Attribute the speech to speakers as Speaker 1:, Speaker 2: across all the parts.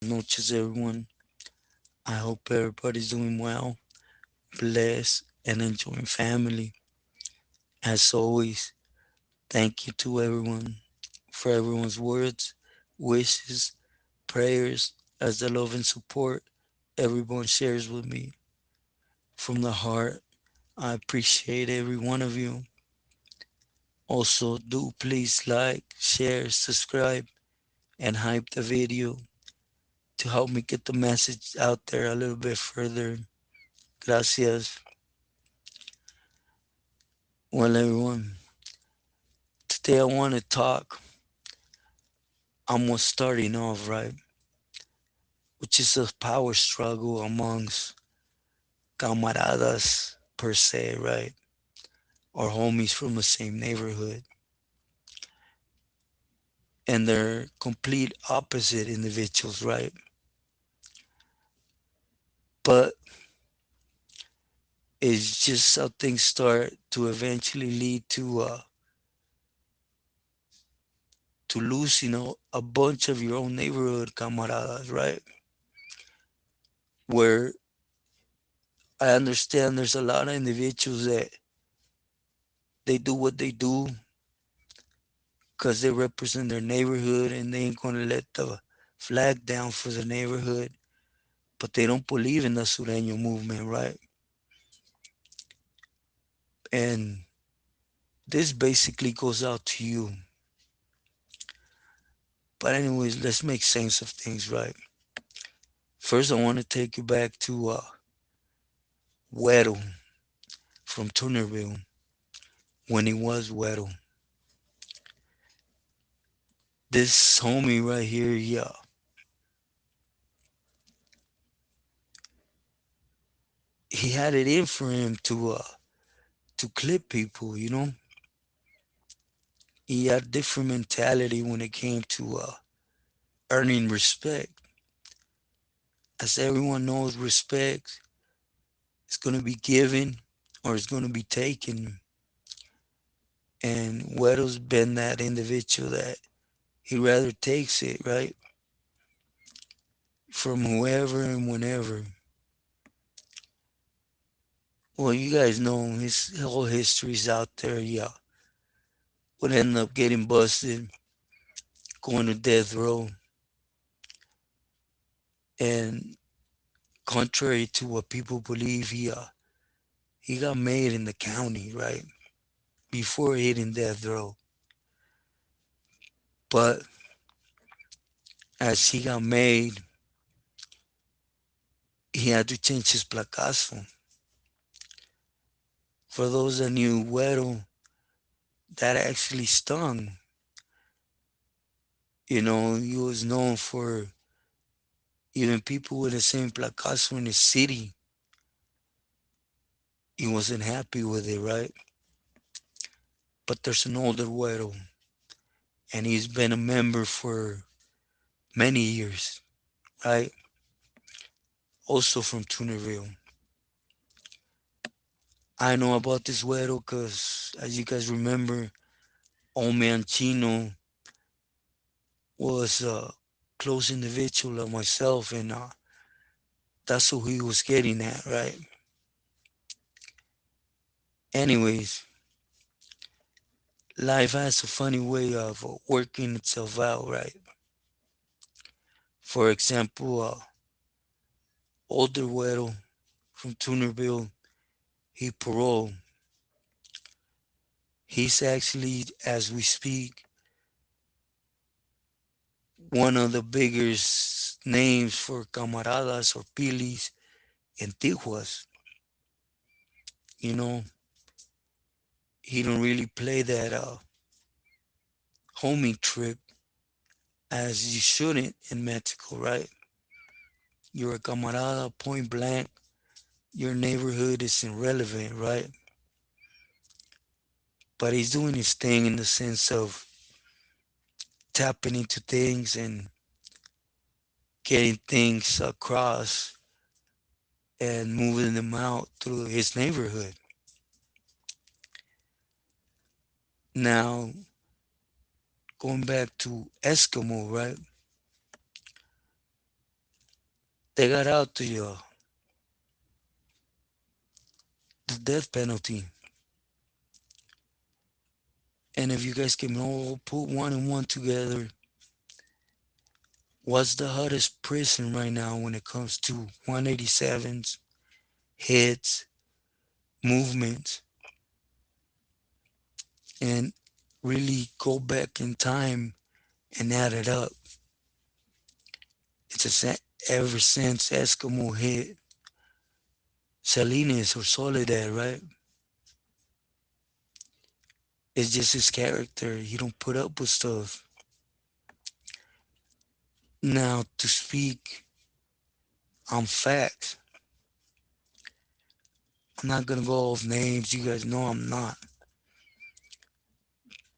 Speaker 1: noches, everyone. I hope everybody's doing well, blessed, and enjoying family. As always, thank you to everyone for everyone's words, wishes, prayers, as the love and support everyone shares with me. From the heart, I appreciate every one of you. Also, do please like, share, subscribe, and hype the video to help me get the message out there a little bit further. Gracias. Well, everyone, today I want to talk almost starting off, right? Which is a power struggle amongst camaradas per se, right? Or homies from the same neighborhood. And they're complete opposite individuals, right? But it's just how things start to eventually lead to lose, a bunch of your own neighborhood camaradas, right? Where I understand there's a lot of individuals that they do what they do because they represent their neighborhood and they ain't going to let the flag down for the neighborhood, but they don't believe in the Sureño movement, right? And this basically goes out to you. But anyways, let's make sense of things, right? First, I want to take you back to Wed from Turnerville when he was Wed. This homie right here, yeah, he had it in for him to clip people, He had a different mentality when it came to earning respect. As everyone knows, respect is going to be given or it's going to be taken. And Weddle's been that individual that he rather takes it, right? From whoever and whenever. Well, you guys know his whole history's out there. Yeah. Would end up getting busted, going to death row. And contrary to what people believe, he got made in the county, right? Before hitting death row. But as he got made, he had to change his placazo. For those that knew Güero, that actually stung. He was known for even people with the same placazo in the city. He wasn't happy with it, right? But there's an older Güero, and he's been a member for many years, right? Also from Turnerville. I know about this Güero because, as you guys remember, Old Man Chino was a close individual of myself, and that's who he was getting at, right? Anyways, life has a funny way of working itself out, right? For example, older Güero from Tunerville, he paroled. He's actually, as we speak, one of the biggest names for camaradas or pilis in Tijuas. You know, he don't really play that homing trip as you shouldn't in Mexico, right? You're a camarada, point blank. Your neighborhood is irrelevant, right? But he's doing his thing in the sense of tapping into things and getting things across and moving them out through his neighborhood. Now, going back to Eskimo, right? they got out the death penalty. And if you guys can all put one and one together, what's the hottest prison right now when it comes to 187s, hits, movements, and really go back in time and add it up? It's ever since Eskimo hit Salinas or Soledad, right? It's just his character. He don't put up with stuff. Now to speak on facts, I'm not gonna go off names. You guys know I'm not.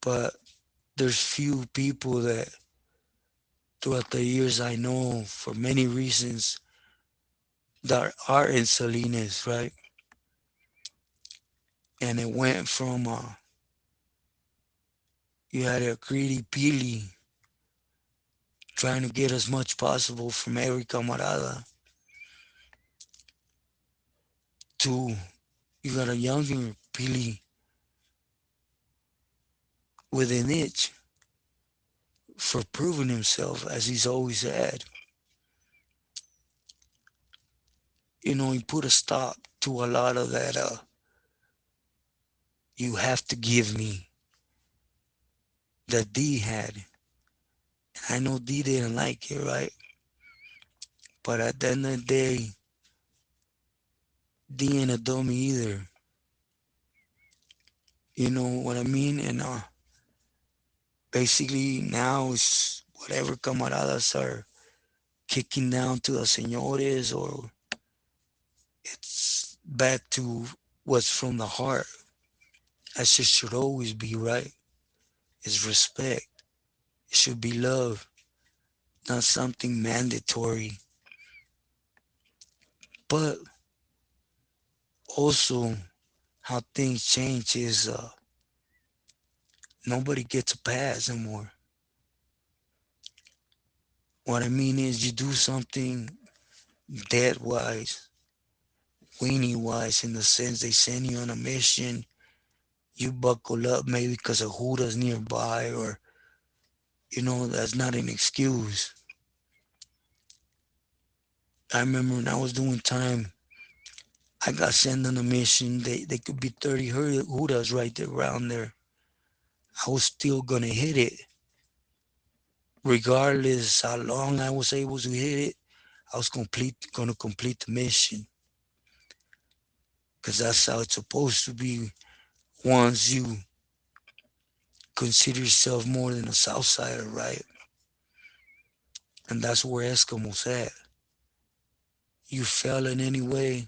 Speaker 1: But there's few people that throughout the years I know for many reasons that are in Salinas, right? And it went from you had a greedy Pili trying to get as much possible from every camarada to you got a younger Pili with an itch for proving himself as he's always had. You know, he put a stop to a lot of that you have to give me that D had. And I know D didn't like it, right? But at the end of the day, D ain't a dummy either. You know what I mean? And basically now it's whatever camaradas are kicking down to the señores or it's back to what's from the heart. As it should always be, right? Is respect. It should be love, not something mandatory. But also, how things change is nobody gets a pass anymore. What I mean is, you do something dead wise, weenie wise, in the sense they send you on a mission, you buckle up maybe because of Huda's nearby, or that's not an excuse. I remember when I was doing time, I got sent on a mission. They could be 30 Hudas right there around there. I was still gonna hit it, regardless how long I was able to hit it. I was gonna complete the mission because that's how it's supposed to be. Once you consider yourself more than a Southsider, right? And that's where Eskimo's at. You fail in any way,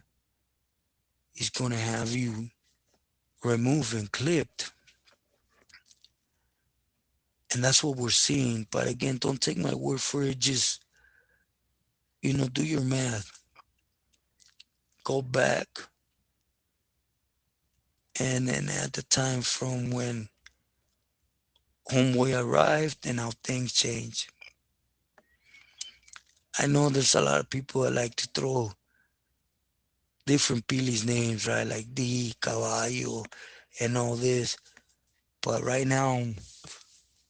Speaker 1: he's gonna have you removed and clipped. And that's what we're seeing. But again, don't take my word for it. Just, do your math. Go back and then at the time from when Homeboy arrived and how things changed. I know there's a lot of people that like to throw different Pili's names, right? Like D, Caballo, and all this. But right now,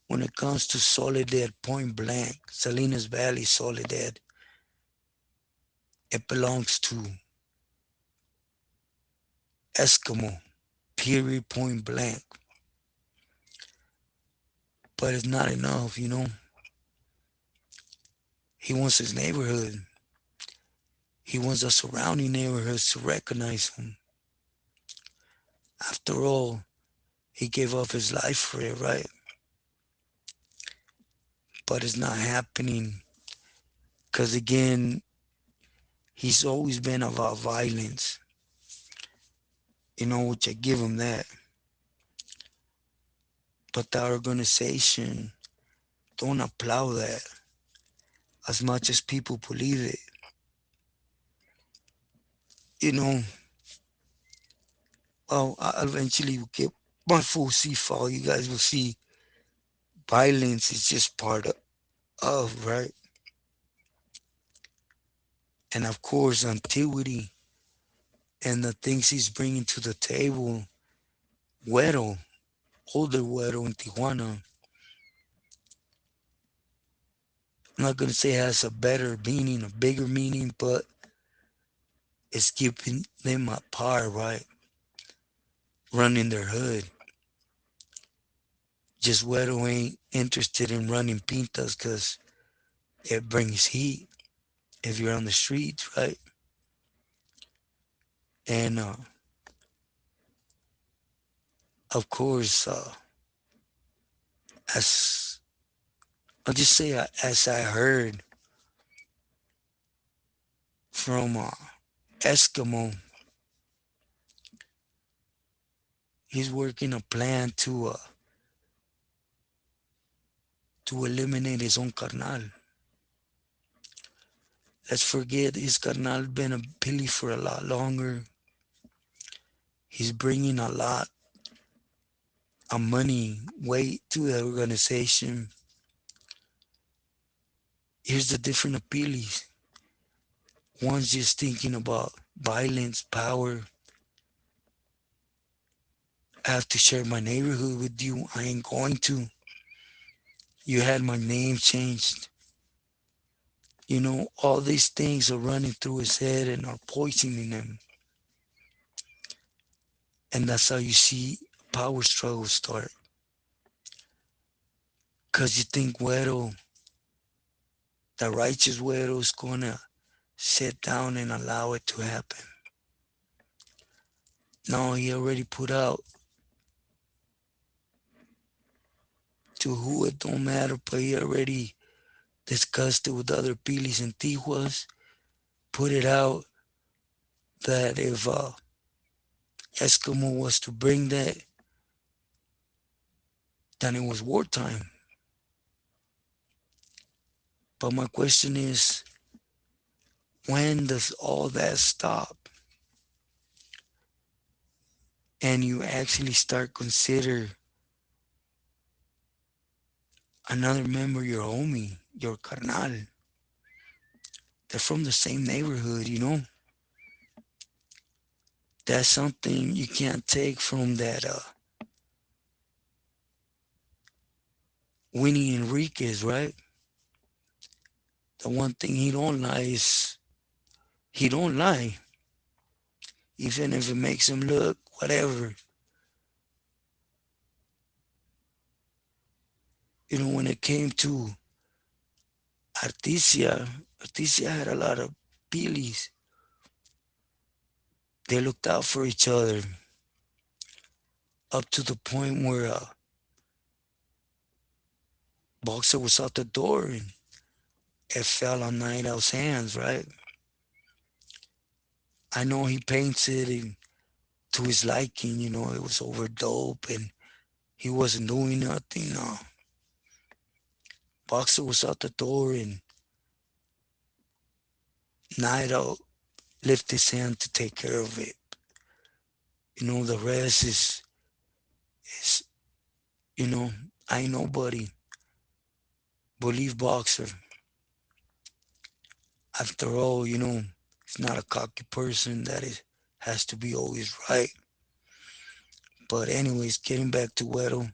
Speaker 1: when it comes to Soledad point blank, Salinas Valley Soledad, it belongs to Eskimo, period, point blank. But it's not enough. He wants his neighborhood. He wants the surrounding neighborhoods to recognize him. After all, he gave up his life for it, right? But it's not happening because, again, he's always been about violence, which I give him that. But the organization don't applaud that as much as people believe it. You know, well, I eventually will get my full C-file. You guys will see violence is just part of, right? and of course antiquity and the things he's bringing to the table. Güero, older Güero in Tijuana. I'm not gonna say it has a better meaning, a bigger meaning, but it's giving them a par, right? Running their hood. Just Güero ain't interested in running pintas because it brings heat if you're on the streets, right? And of course, as I'll just say, as I heard from Eskimo, he's working a plan to eliminate his own carnal. Let's forget his carnal been a Billy for a lot longer. He's bringing a lot of money, weight to the organization. Here's the different appeals. One's just thinking about violence, power. I have to share my neighborhood with you. I ain't going to. You had my name changed. All these things are running through his head and are poisoning him. And that's how you see power struggles start. Because you think Güero, the righteous Güero, is going to sit down and allow it to happen. No, he already put out to who it don't matter, but he already discussed it with other Pilis and Tijuas, put it out that if Eskimo was to bring that, then it was wartime. But my question is, when does all that stop and you actually start consider another member, your homie, your carnal? They're from the same neighborhood, That's something you can't take from that Winnie Enriquez, right? The one thing he don't lie is he don't lie, even if it makes him look whatever. When it came to Artesia, Artesia had a lot of Billies. They looked out for each other up to the point where Boxer was out the door and it fell on Night Owl's hands, right? I know he paints it to his liking, it was over dope and he wasn't doing nothing. No. Boxer was out the door and Night Owl lifted his hand to take care of it. The rest is you know, I ain't nobody. Believe Boxer. After all, he's not a cocky person that is has to be always right. But anyways, getting back to Weddle,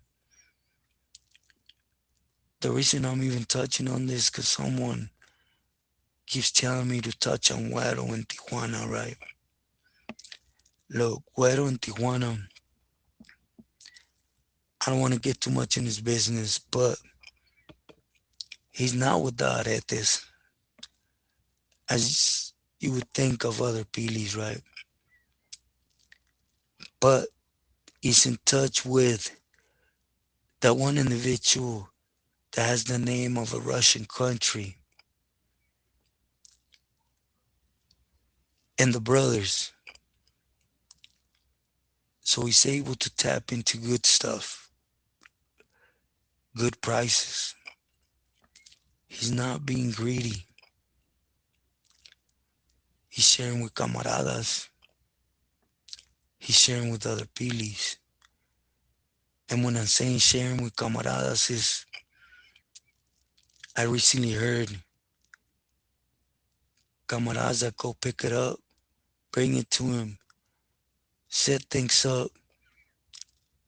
Speaker 1: the reason I'm even touching on this because someone keeps telling me to touch on Weddle in Tijuana, right? Look, Weddle in Tijuana, I don't want to get too much in his business, but he's not without this as you would think of other Pilis, right? But he's in touch with that one individual that has the name of a Russian country and the brothers. So he's able to tap into good stuff, good prices. He's not being greedy. He's sharing with camaradas. He's sharing with other pilis. And when I'm saying sharing with camaradas is, I recently heard camaradas that go pick it up, bring it to him, set things up.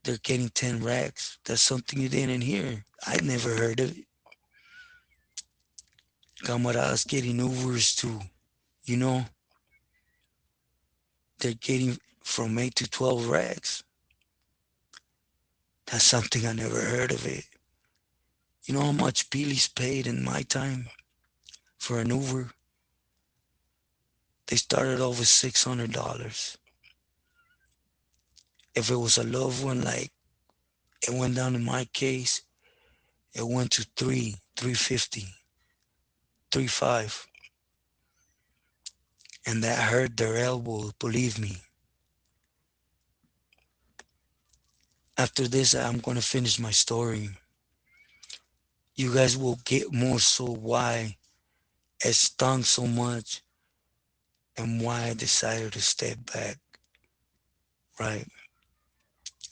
Speaker 1: They're getting 10 racks. That's something you didn't hear. I never heard of it. Camaradas getting Ubers too. You know, they're getting from 8 to 12 racks. That's something I never heard of it. You know how much Billy's paid in my time for an Uber? They started off with $600. If it was a loved one, like it went down in my case, it went to 350, 3.5. And that hurt their elbow, believe me. After this, I'm going to finish my story. You guys will get more so why it stung so much and why I decided to step back, right?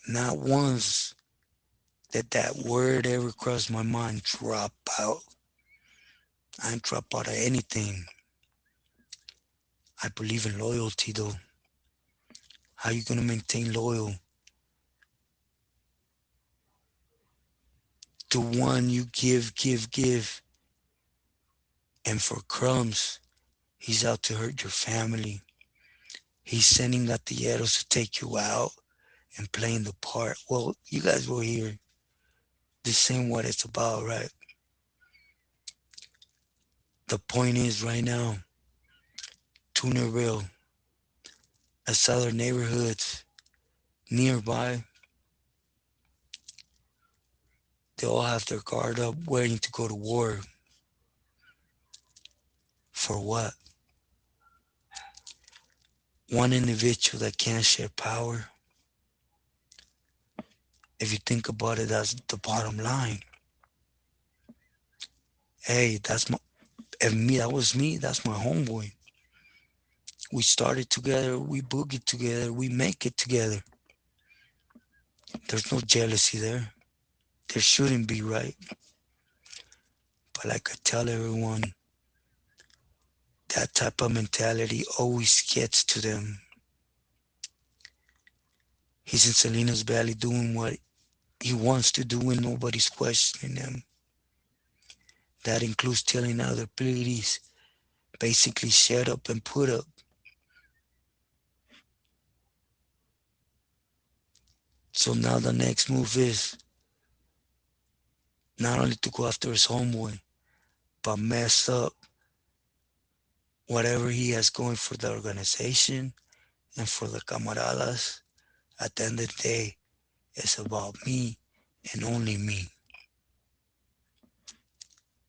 Speaker 1: Not once did that word ever cross my mind, drop out. I ain't drop out of anything. I believe in loyalty though. How you gonna maintain loyal to one you give, and for crumbs, he's out to hurt your family. He's sending gatilleros to take you out and playing the part. Well, you guys will hear this ain't what it's about, right? The point is right now, Turnerville, as other neighborhoods nearby, they all have their guard up, waiting to go to war. For what? One individual that can't share power. If you think about it, that's the bottom line. Hey, that's my. If me, that was me. That's my homeboy. We started together. We boogie together. We make it together. There's no jealousy there. There shouldn't be, right? But like I tell everyone, that type of mentality always gets to them. He's in Salinas Valley doing what he wants to do and nobody's questioning him. That includes telling other police, basically shut up and put up. So now the next move is not only to go after his homeboy, but mess up whatever he has going for the organization and for the camaradas. At the end of the day, it's about me and only me.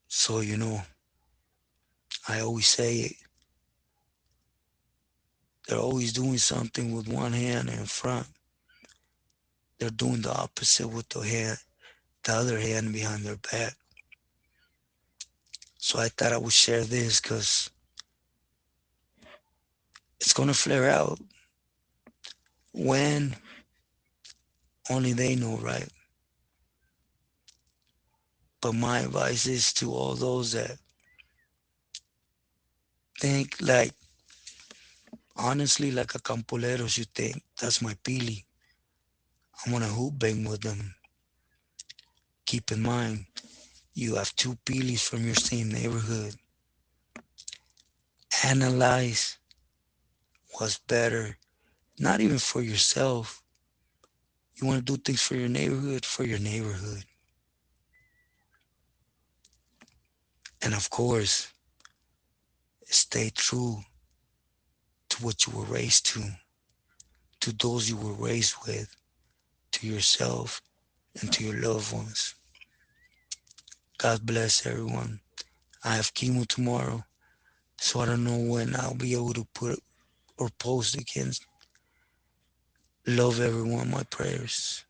Speaker 1: So, I always say it, they're always doing something with one hand in front. They're doing the opposite with the other hand behind their back. So I thought I would share this because it's going to flare out. When? Only they know, right? But my advice is to all those that think like, honestly, like a campolero should think, that's my pili. I'm going to hoop bang with them. Keep in mind, you have two pilis from your same neighborhood. Analyze what's better, not even for yourself. You want to do things for your neighborhood, for your neighborhood. And of course, stay true to what you were raised to those you were raised with, to yourself, and to your loved ones. God bless everyone. I have chemo tomorrow, so I don't know when I'll be able to put or post again. Love everyone, my prayers.